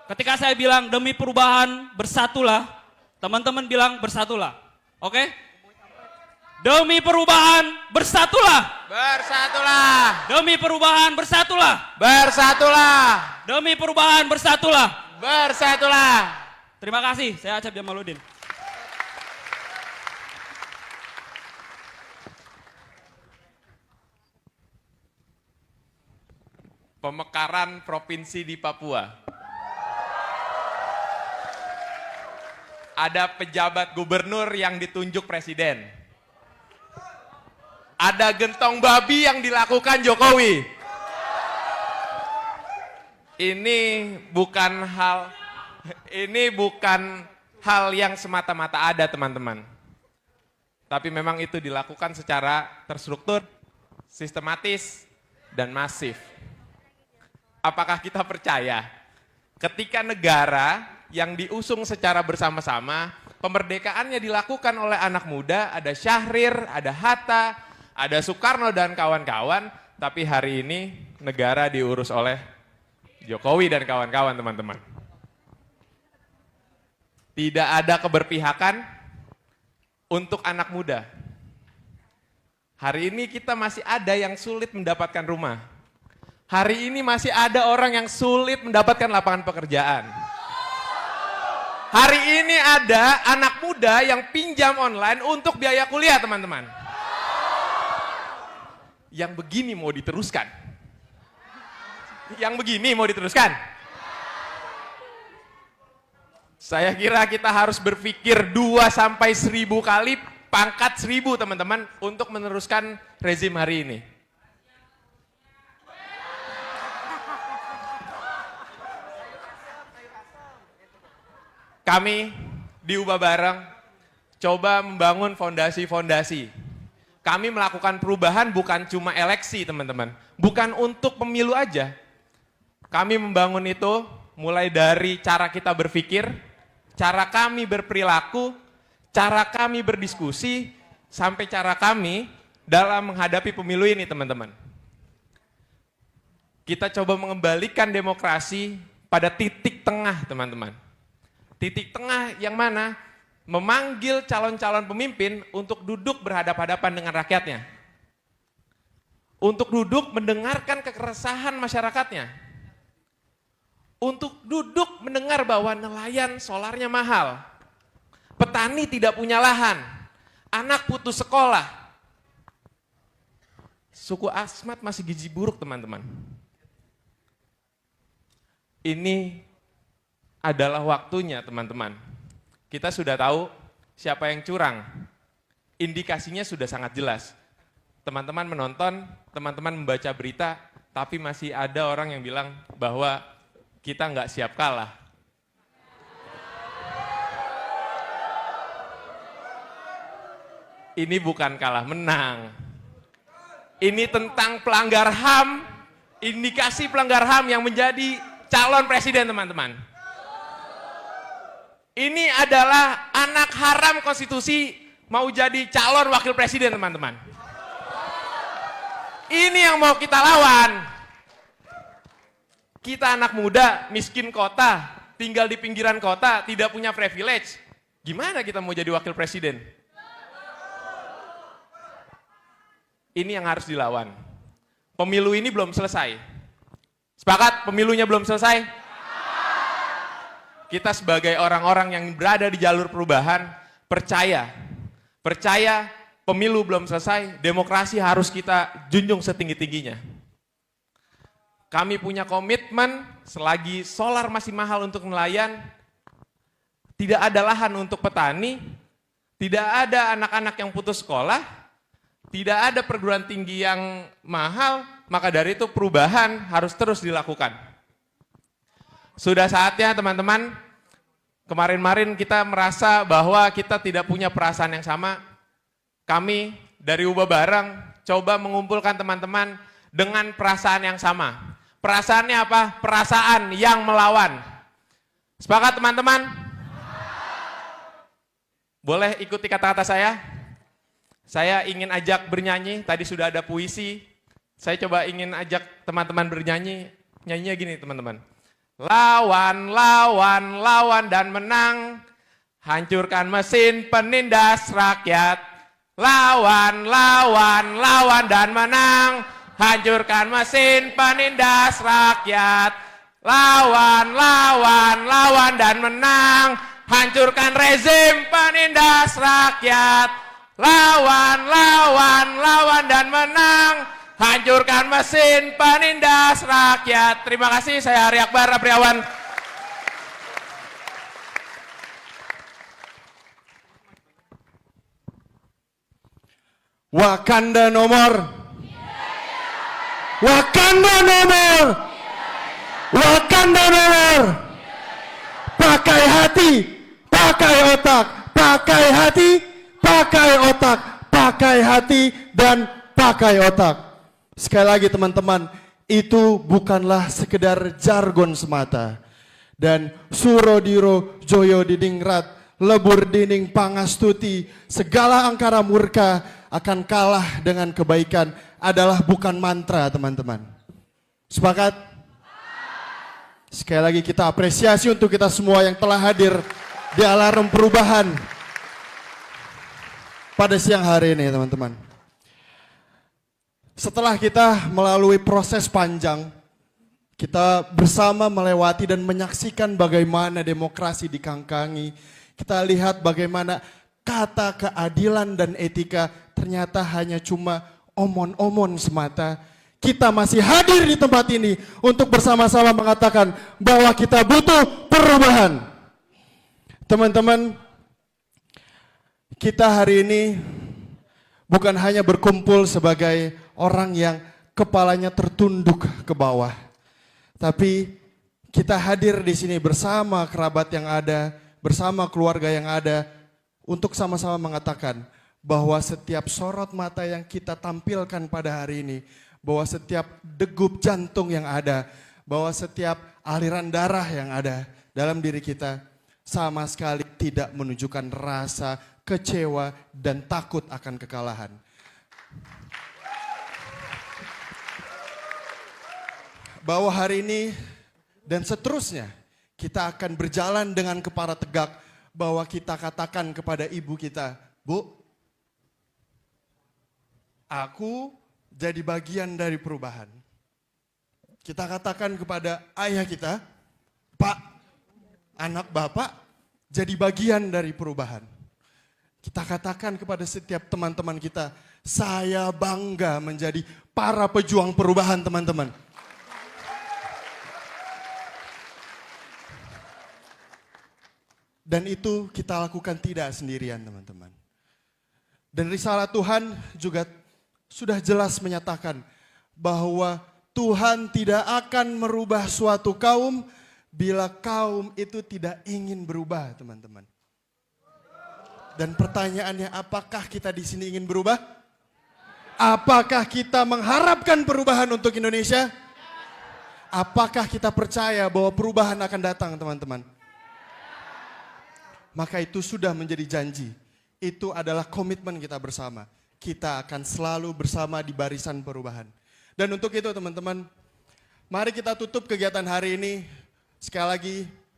Ketika saya bilang demi perubahan bersatulah, teman-teman bilang bersatulah. Oke? Demi perubahan bersatulah. Bersatulah. Demi perubahan bersatulah. Bersatulah. Demi perubahan bersatulah. Bersatulah. Terima kasih, saya Acap Jamaludin. Pemekaran provinsi di Papua. Ada pejabat gubernur yang ditunjuk presiden. Ada gentong babi yang dilakukan Jokowi. Ini bukan hal yang semata-mata ada, teman-teman. Tapi memang itu dilakukan secara terstruktur, sistematis, dan masif. Apakah kita percaya ketika negara yang diusung secara bersama-sama, pemerdekaannya dilakukan oleh anak muda, ada Syahrir, ada Hatta, ada Soekarno dan kawan-kawan, tapi hari ini negara diurus oleh Jokowi dan kawan-kawan, teman-teman. Tidak ada keberpihakan untuk anak muda. Hari ini kita masih ada yang sulit mendapatkan rumah. Hari ini masih ada orang yang sulit mendapatkan lapangan pekerjaan. Hari ini ada anak muda yang pinjam online untuk biaya kuliah, teman-teman. Yang begini mau diteruskan? Yang begini mau diteruskan? Saya kira kita harus berpikir 2-1000 kali pangkat 1000, teman-teman, untuk meneruskan rezim hari ini. Kami di Ubah Bareng coba membangun fondasi-fondasi. Kami melakukan perubahan bukan cuma eleksi, teman-teman. Bukan untuk pemilu aja. Kami membangun itu mulai dari cara kita berpikir, cara kami berperilaku, cara kami berdiskusi, sampai cara kami dalam menghadapi pemilu ini, teman-teman. Kita coba mengembalikan demokrasi pada titik tengah, teman-teman. Titik tengah yang mana memanggil calon-calon pemimpin untuk duduk berhadapan-hadapan dengan rakyatnya. Untuk duduk mendengarkan keresahan masyarakatnya. Untuk duduk mendengar bahwa nelayan solarnya mahal. Petani tidak punya lahan. Anak putus sekolah. Suku Asmat masih gizi buruk, teman-teman. Ini adalah waktunya, teman-teman. Kita sudah tahu siapa yang curang. indikasinya sudah sangat jelas. Teman-teman menonton, teman-teman membaca berita, tapi masih ada orang yang bilang bahwa kita nggak siap kalah. Ini bukan kalah menang. Ini tentang pelanggar HAM, indikasi pelanggar HAM yang menjadi calon presiden, teman-teman. Ini adalah anak haram konstitusi mau jadi calon wakil presiden, teman-teman. Ini yang mau kita lawan. Kita anak muda, miskin kota, tinggal di pinggiran kota, tidak punya privilege. Gimana kita mau jadi wakil presiden? Ini yang harus dilawan. Pemilu ini belum selesai. Sepakat pemilunya belum selesai? Kita sebagai orang-orang yang berada di jalur perubahan, percaya pemilu belum selesai, demokrasi harus kita junjung setinggi-tingginya. Kami punya komitmen, selagi solar masih mahal untuk nelayan, tidak ada lahan untuk petani, tidak ada anak-anak yang putus sekolah, tidak ada perguruan tinggi yang mahal, maka dari itu perubahan harus terus dilakukan. Sudah saatnya teman-teman, kemarin-marin kita merasa bahwa kita tidak punya perasaan yang sama. Kami dari Ubah Bareng coba mengumpulkan teman-teman dengan perasaan yang sama. Perasaannya apa? Perasaan yang melawan. Sepakat teman-teman? Boleh ikuti kata-kata saya? Saya ingin ajak bernyanyi, tadi sudah ada puisi. Saya coba ingin ajak teman-teman bernyanyi. Nyanyinya gini teman-teman. Lawan, lawan, lawan dan menang. Hancurkan mesin penindas rakyat. Lawan, lawan, lawan dan menang. Hancurkan mesin penindas rakyat. Lawan, lawan, lawan dan menang. Hancurkan rezim penindas rakyat. Lawan, lawan, lawan dan menang. Hancurkan mesin penindas rakyat. Terima kasih, saya Ari Akbar Apriawan. Wakanda nomor. Wakanda nomor. Wakanda nomor. Pakai hati, pakai otak, pakai hati, pakai otak, pakai hati, dan pakai otak. Sekali lagi teman-teman, itu bukanlah sekedar jargon semata. Dan Surodiro Joyo Didingrat, lebur dinding pangastuti, segala angkara murka akan kalah dengan kebaikan adalah bukan mantra teman-teman. Sepakat? Sekali lagi kita apresiasi untuk kita semua yang telah hadir di alarm perubahan pada siang hari ini teman-teman. Setelah kita melalui proses panjang, kita bersama melewati dan menyaksikan bagaimana demokrasi dikangkangi. Kita lihat bagaimana kata keadilan dan etika ternyata hanya cuma omon-omon semata. Kita masih hadir di tempat ini untuk bersama-sama mengatakan bahwa kita butuh perubahan. Teman-teman, kita hari ini bukan hanya berkumpul sebagai orang yang kepalanya tertunduk ke bawah, tapi kita hadir di sini bersama kerabat yang ada, bersama keluarga yang ada, untuk sama-sama mengatakan bahwa setiap sorot mata yang kita tampilkan pada hari ini, bahwa setiap degup jantung yang ada, bahwa setiap aliran darah yang ada dalam diri kita sama sekali tidak menunjukkan rasa kecewa dan takut akan kekalahan. Bahwa hari ini dan seterusnya kita akan berjalan dengan kepala tegak, bahwa kita katakan kepada ibu kita, Bu, aku jadi bagian dari perubahan. Kita katakan kepada ayah kita, Pak, anak Bapak jadi bagian dari perubahan. Kita katakan kepada setiap teman-teman kita, saya bangga menjadi para pejuang perubahan teman-teman. Dan itu kita lakukan tidak sendirian teman-teman. Dan risalah Tuhan juga sudah jelas menyatakan bahwa Tuhan tidak akan merubah suatu kaum bila kaum itu tidak ingin berubah, teman-teman. Dan pertanyaannya, apakah kita di sini ingin berubah? Apakah kita mengharapkan perubahan untuk Indonesia? Apakah kita percaya bahwa perubahan akan datang, teman-teman? Maka itu sudah menjadi janji. Itu adalah komitmen kita bersama. Kita akan selalu bersama di barisan perubahan. Dan untuk itu, teman-teman, mari kita tutup kegiatan hari ini. Sekali lagi,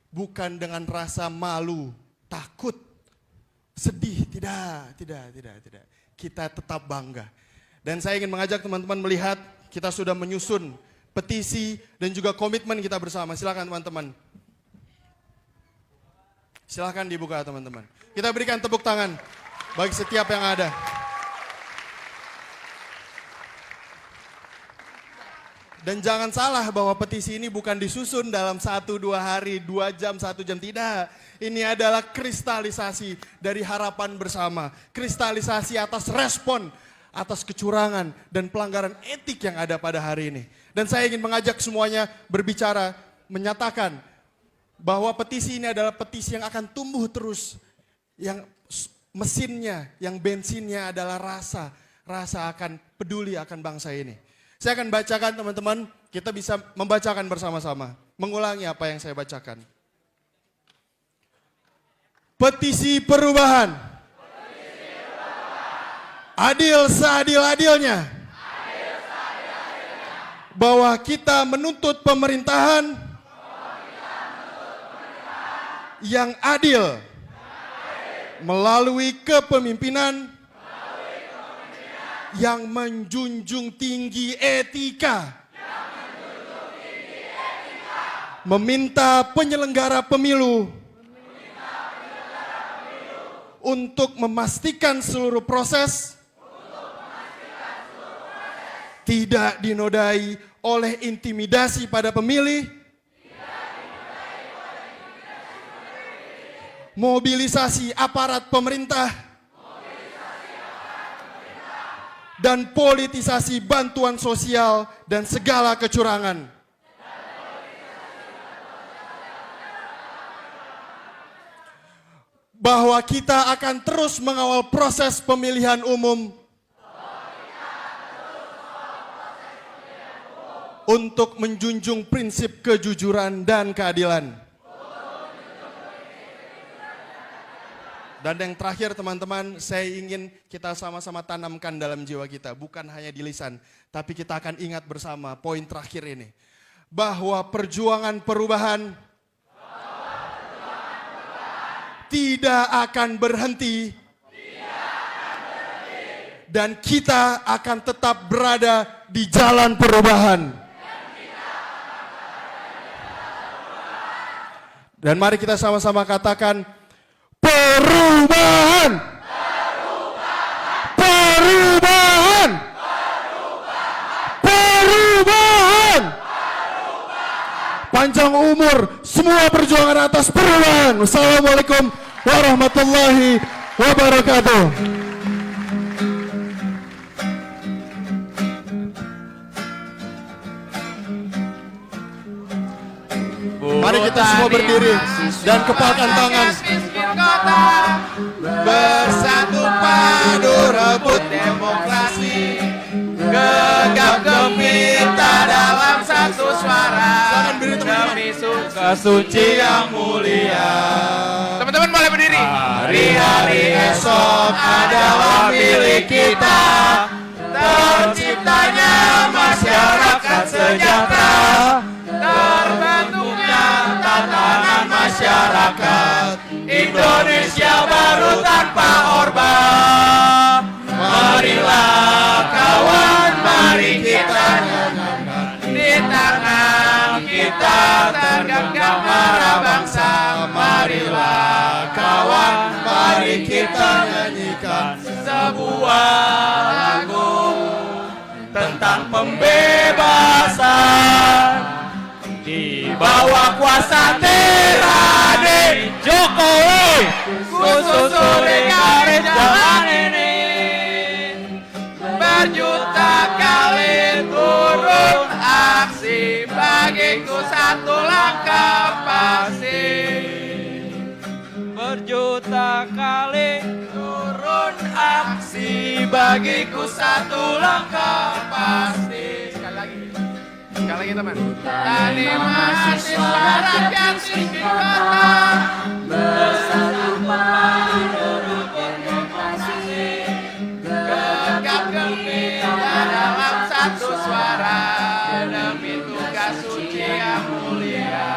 bukan dengan rasa malu, takut, sedih, tidak. Kita tetap bangga. Dan saya ingin mengajak teman-teman melihat kita sudah menyusun petisi dan juga komitmen kita bersama. Silakan teman-teman. Silakan dibuka teman-teman. Kita berikan tepuk tangan bagi setiap yang ada. Dan jangan salah bahwa petisi ini bukan disusun dalam 1-2 hari, 2 jam, 1 jam. Tidak. Ini adalah kristalisasi dari harapan bersama. Kristalisasi atas respon, atas kecurangan dan pelanggaran etik yang ada pada hari ini. Dan saya ingin mengajak semuanya berbicara, menyatakan bahwa petisi ini adalah petisi yang akan tumbuh terus. Yang mesinnya, yang bensinnya adalah rasa. Rasa akan peduli akan bangsa ini. Saya akan bacakan teman-teman, kita bisa membacakan bersama-sama. Mengulangi apa yang saya bacakan. Petisi perubahan. Adil seadil-adilnya. Bahwa kita menuntut pemerintahan yang adil melalui kepemimpinan yang menjunjung tinggi etika, meminta penyelenggara pemilu untuk memastikan seluruh proses tidak dinodai oleh intimidasi pada pemilih, mobilisasi aparat pemerintah, dan politisasi bantuan sosial dan segala kecurangan. Bahwa kita akan terus mengawal proses pemilihan umum untuk menjunjung prinsip kejujuran dan keadilan. Dan yang terakhir teman-teman, saya ingin kita sama-sama tanamkan dalam jiwa kita. Bukan hanya di lisan, tapi kita akan ingat bersama poin terakhir ini. Bahwa perjuangan perubahan tidak akan berhenti. Dan kita akan tetap berada di jalan perubahan. Dan mari kita sama-sama katakan, perubahan. Perubahan. Perubahan. Panjang umur semua perjuangan atas perubahan. Wassalamualaikum warahmatullahi wabarakatuh. Mari kita semua berdiri dan kepalkan tangan. Bersatu padu rebut demokrasi, gegap gempita dalam satu suara, demi surga suci yang mulia. Teman-teman boleh berdiri. Hari-hari esok adalah milik kita, terciptanya masyarakat sejahtera, terbentuknya tatanan masyarakat Indonesia baru tanpa Orba. Marilah kawan, mari kita di tangan kita tergenggam marah bangsa. Marilah kawan, mari kita nyanyikan sebuah lagu tentang pembebasan di bawah kuasa Terade Jokowi, khusus oleh garis jalan ini. berjuta kali turun aksi, bagiku satu langkah pasti. Berjuta kali Turun aksi, bagiku satu langkah pasti. Sekali lagi teman. Tadi mahasiswa rakyat sisi kota bersatu padu demokrasi, gegap gempita dalam satu suara demi tugas suci yang mulia.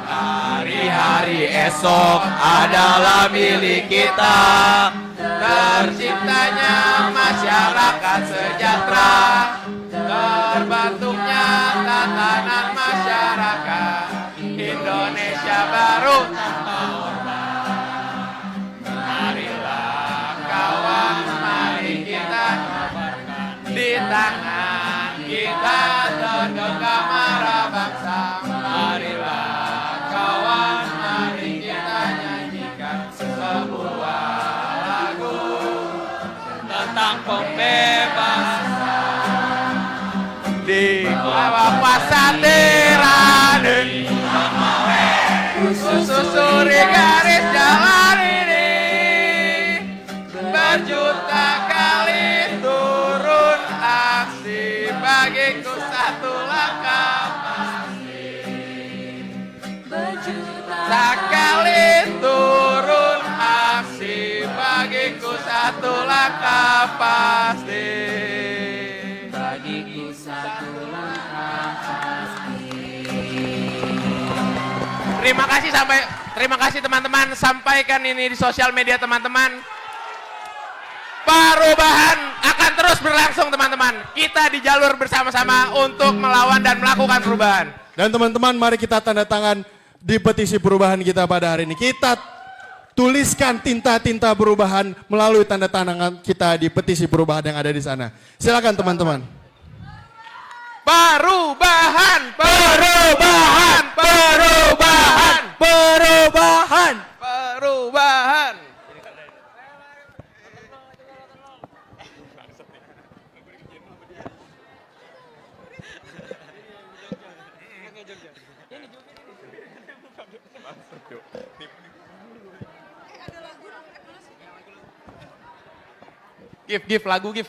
Hari-hari esok adalah milik kita, terciptanya masyarakat sejahtera, terbentuknya tatanan masyarakat Indonesia baru tanpa orba. Marilah kawan, mari kita di tangan kita tergenggam marah bangsa. Marilah kawan, mari kita nyanyikan sebuah lagu tentang pembebasan. di bawah puasa tirani, susuri garis jalan ini, berjuta kali turun aksi, bagiku satu langkah pasti. Berjuta kali turun aksi, bagiku satu langkah pasti. Bagiku satu langkah pasti. Terima kasih teman-teman, sampaikan ini di sosial media teman-teman. Perubahan akan terus berlangsung teman-teman. Kita di jalur bersama-sama untuk melawan dan melakukan perubahan. Dan teman-teman, mari kita tanda tangan di petisi perubahan kita pada hari ini. Kita tuliskan tinta-tinta perubahan melalui tanda tangan kita di petisi perubahan yang ada di sana. Silakan teman-teman. Perubahan, perubahan, perubahan, Perubahan. perubahan. Give lagu give.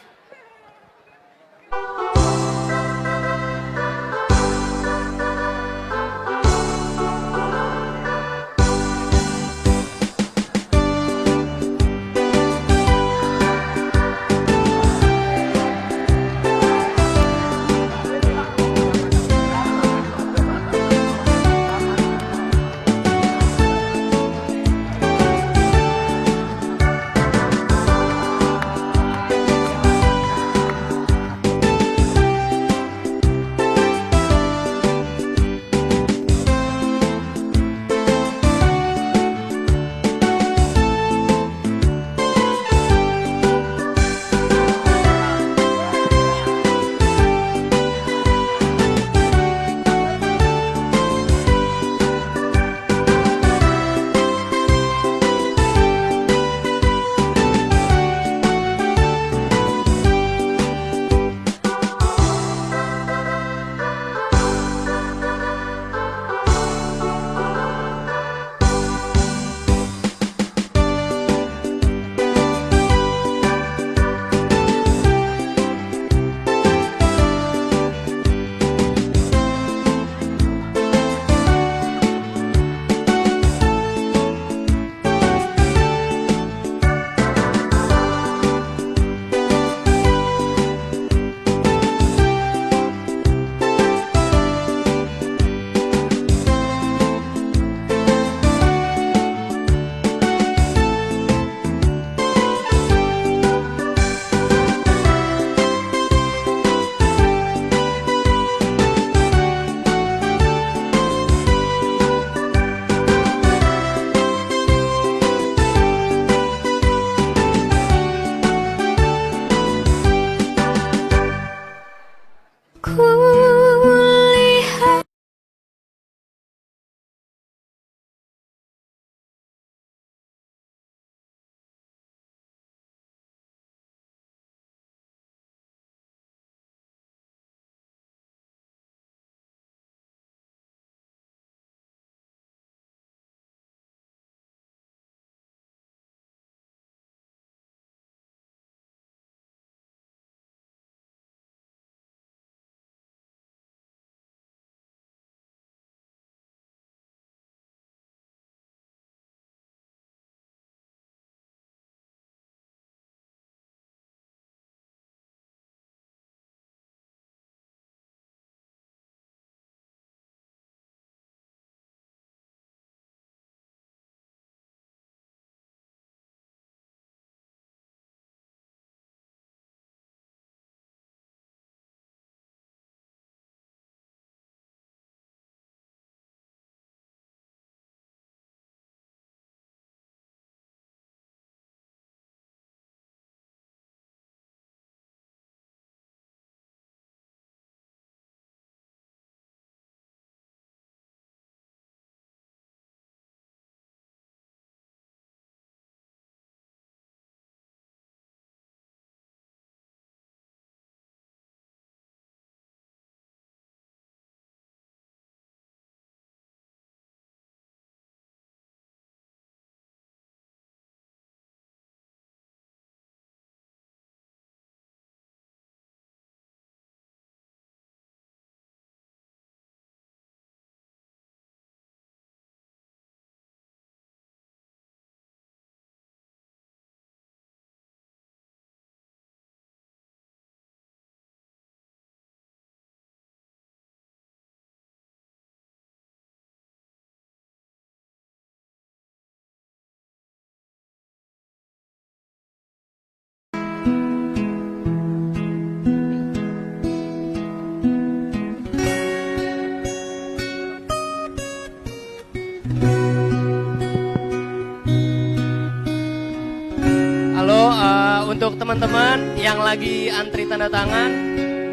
teman-teman yang lagi antri tanda tangan,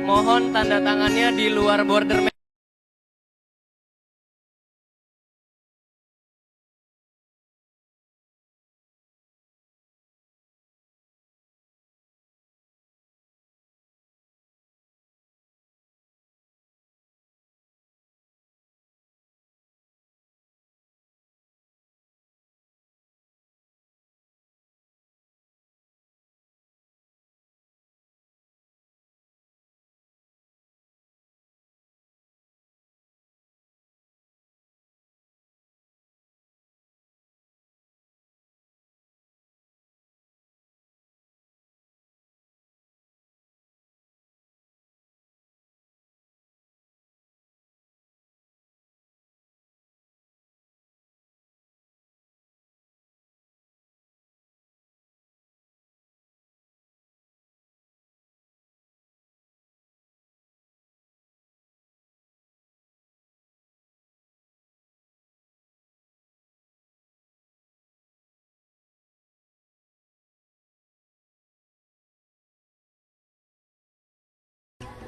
mohon tanda tangannya di luar border.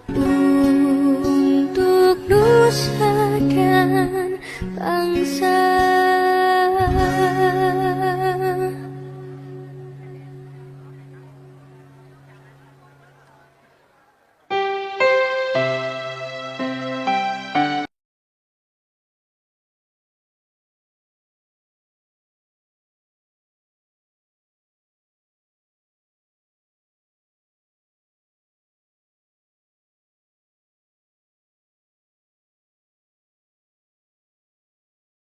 Untuk nusa dan bangsa